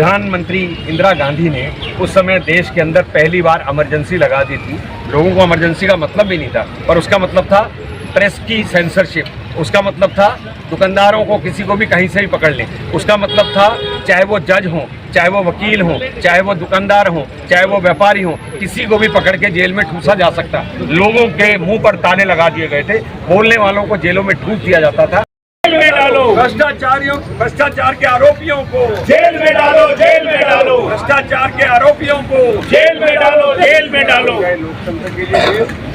प्रधानमंत्री इंदिरा गांधी ने उस समय देश के अंदर पहली बार इमरजेंसी लगा दी थी। लोगों को इमरजेंसी का मतलब भी नहीं था, पर उसका मतलब था प्रेस की सेंसरशिप, उसका मतलब था दुकानदारों को किसी को भी कहीं से भी पकड़ लें, उसका मतलब था चाहे वो जज हों, चाहे वो वकील हों, चाहे वो दुकानदार हों, चाहे वो व्यापारी हों, किसी को भी पकड़ के जेल में ठूसा जा सकता। लोगों के मुंह पर ताले लगा दिए गए थे, बोलने वालों को जेलों में ठूस दिया जाता था। जेल में डालो भ्रष्टाचारियों, भ्रष्टाचार के आरोपियों को जेल में डालो, जेल में डालो भ्रष्टाचार के आरोपियों को जेल में डालो, जेल में डालो। लोकतंत्र के लिए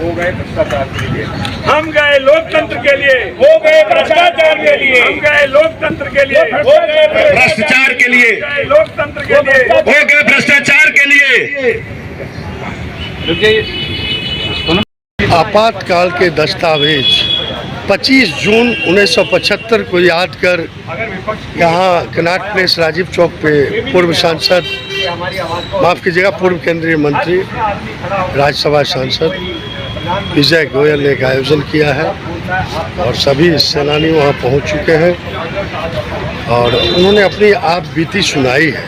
हो गए भ्रष्टाचार के लिए, हम गए लोकतंत्र के लिए, हो गए भ्रष्टाचार के लिए। हम गए लोकतंत्र के लिए, हो गए भ्रष्टाचार के लिए, गए लोकतंत्र के लिए। हो गए भ्रष्टाचार के लिए। आपातकाल के दस्तावेज 25 जून 1975 को याद कर यहाँ कनॉट प्लेस राजीव चौक पे पूर्व सांसद, माफ़ कीजिएगा, पूर्व केंद्रीय मंत्री, राज्यसभा सांसद विजय गोयल ने एक आयोजन किया है और सभी सेनानी वहाँ पहुँच चुके हैं और उन्होंने अपनी आप बीती सुनाई है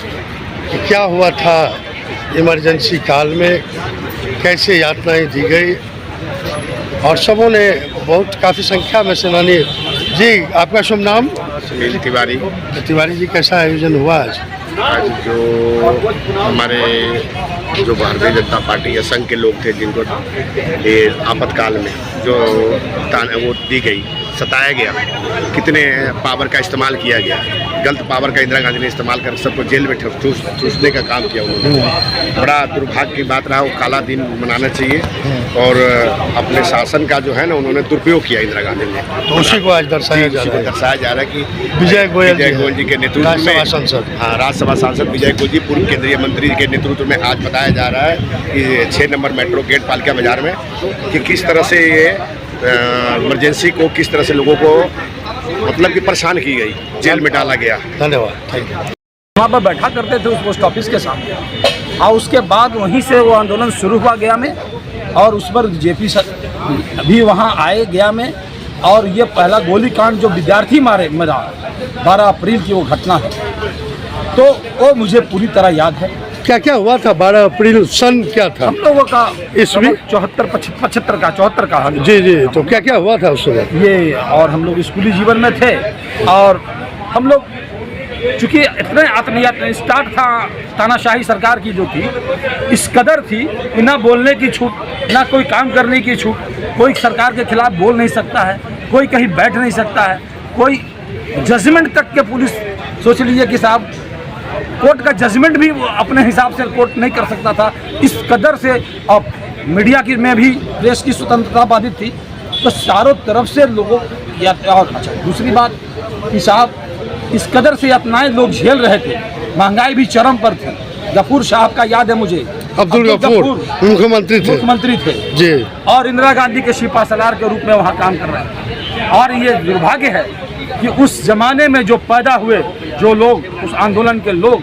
कि क्या हुआ था इमरजेंसी काल में, कैसे यातनाएं दी गई और सबों ने बहुत काफ़ी संख्या में सेनानी। जी, आपका शुभ नाम? सुनील तिवारी। तिवारी जी, कैसा आयोजन हुआ आज? आज जो हमारे जो भारतीय जनता पार्टी या संघ के लोग थे जिनको ये आपातकाल में जो वो दी गई, सताया गया, कितने पावर का इस्तेमाल किया गया, गलत पावर का इंदिरा गांधी ने इस्तेमाल कर सबको जेल में ठूसने का काम किया उन्होंने। बड़ा दुर्भाग्य की बात रहा, वो काला दिन मनाना चाहिए और अपने शासन का जो है ना उन्होंने दुरुपयोग किया इंदिरा गांधी ने, तो उसी को आज दर्शाया जा रहा है कि विजय गोयल जी के नेतृत्व में, सांसद, हाँ, राज्यसभा सांसद विजय गोयल जी पूर्व केंद्रीय मंत्री के नेतृत्व में आज बताया जा रहा है कि 6 नंबर मेट्रो गेट पालिका बाजार में कि किस तरह से ये इमरजेंसी को, किस तरह से लोगों को मतलब कि परेशान की गई, जेल में डाला गया। धन्यवाद, थैंक यू। वहाँ पर बैठा करते थे उस पोस्ट ऑफिस के सामने और उसके बाद वहीं से वो आंदोलन शुरू हुआ गया में और उस पर जेपी सर भी वहाँ आए गया में और ये पहला गोलीकांड जो विद्यार्थी मरा 12 अप्रैल की वो घटना है, तो वो मुझे पूरी तरह याद है। क्या क्या हुआ था 12 अप्रैल सन क्या था? हम लोगों का ईस्वी 74 का जी जी, तो क्या क्या हुआ था उस समय? ये, और हम लोग स्कूली जीवन में थे और हम लोग चूँकि इतने आत्मयात स्टार्ट था, तानाशाही सरकार की जो थी इस कदर थी कि ना बोलने की छूट, ना कोई काम करने की छूट, कोई सरकार के खिलाफ बोल नहीं सकता है, कोई कहीं बैठ नहीं सकता है, कोई जजमेंट तक के पुलिस, सोच लीजिए कि साहब कोर्ट का जजमेंट भी अपने हिसाब से कोर्ट नहीं कर सकता था, इस कदर से। और मीडिया की में भी प्रेस की स्वतंत्रता बाधित थी, तो चारों तरफ से लोगों या। और अच्छा, दूसरी बात कि साहब इस कदर से यातनाएं लोग झेल रहे थे, महंगाई भी चरम पर थी। गफूर साहब का याद है मुझे, अब्दुल गफूर मुख्यमंत्री थे जी, और इंदिरा गांधी के सिपहसालार के रूप में वहाँ काम कर रहे हैं। और ये दुर्भाग्य है कि उस जमाने में जो पैदा हुए जो लोग, उस आंदोलन के लोग,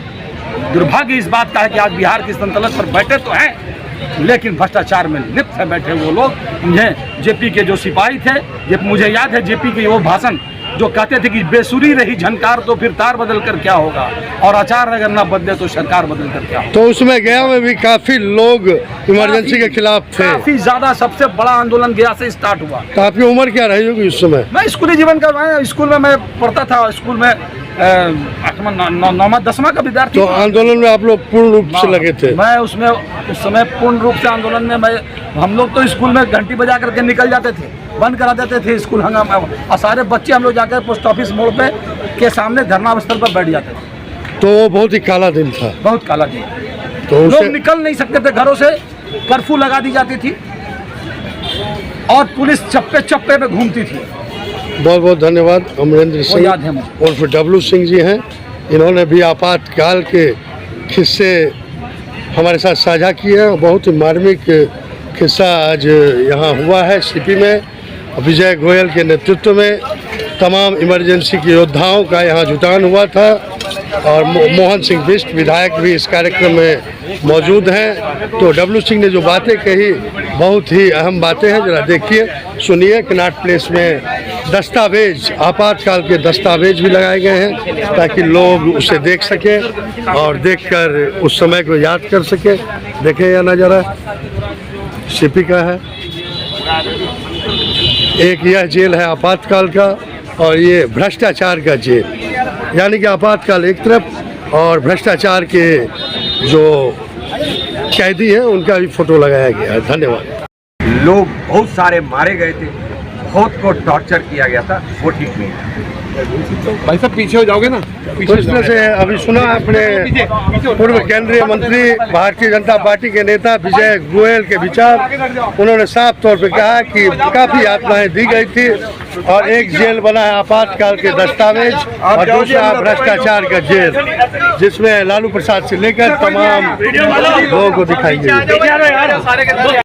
दुर्भाग्य इस बात का है कि आज बिहार की सल्तनत पर बैठे तो हैं लेकिन भ्रष्टाचार में लिप्त है बैठे वो लोग। इन्हें जेपी के जो सिपाही थे, मुझे याद है जेपी के वो भाषण जो कहते थे कि बेसुरी रही झनकार तो फिर तार बदल कर क्या होगा, और आचार अगर ना बदले तो सरकार बदल कर क्या होगा। तो उसमें गया में भी काफी लोग इमरजेंसी के खिलाफ थे, काफी ज्यादा। सबसे बड़ा आंदोलन गया से स्टार्ट हुआ। तो आपकी उम्र क्या रही होगी उस समय? मैं स्कूली जीवन का, स्कूल में मैं पढ़ता था, स्कूल में 8वां 10वां का विद्यार्थी। तो आंदोलन में आप लोग पूर्ण रूप से लगे थे? मैं उसमें उस समय पूर्ण रूप से आंदोलन में हम लोग तो स्कूल में घंटी बजा करके निकल जाते थे, बंद करा देते थे स्कूल हंगामा, और सारे बच्चे हम लोग जाकर पोस्ट ऑफिस मोड़ पे के सामने धरना स्थल पर बैठ जाते थे। तो वो बहुत ही काला दिन था। बहुत काला दिन। तो लोग निकल नहीं सकते थे घरों से, कर्फ्यू लगा दी जाती थी और पुलिस चप्पे चप्पे पे घूमती थी। बहुत बहुत धन्यवाद। अमरेंद्र सिंह उर्फ डब्लू सिंह जी हैं, इन्होंने भी आपातकाल के किस्से हमारे साथ साझा किए हैं। बहुत ही मार्मिक किस्सा आज यहाँ हुआ है सीपी में। विजय गोयल के नेतृत्व में तमाम इमरजेंसी के योद्धाओं का यहाँ जुटान हुआ था और मोहन सिंह बिष्ट विधायक भी इस कार्यक्रम में मौजूद हैं। तो डब्लू सिंह ने जो बातें कही बहुत ही अहम बातें हैं। जरा देखिए, सुनिए। कनॉट प्लेस में दस्तावेज, आपातकाल के दस्तावेज भी लगाए गए हैं ताकि लोग उसे देख सकें और देखकर उस समय को याद कर सकें। देखें यह नज़ारा सीपी का है। एक यह जेल है आपातकाल का और ये भ्रष्टाचार का जेल, यानी कि आपातकाल एक तरफ और भ्रष्टाचार के जो कैदी हैं उनका भी फोटो लगाया गया है। धन्यवाद। लोग बहुत सारे मारे गए थे, बहुत को टॉर्चर किया गया था, वो ठीक नहीं है। भाई साहब पीछे हो जाओगे ना। तो इस तरह से अभी सुना अपने पूर्व केंद्रीय मंत्री भारतीय जनता पार्टी के नेता विजय गोयल के विचार। उन्होंने साफ तौर पे कहा कि काफ़ी यातनाएं दी गई थी और एक जेल बना है आपातकाल के दस्तावेज और दूसरा भ्रष्टाचार का जेल, जिसमें लालू प्रसाद से लेकर तमाम लोगों को दिखाई गई।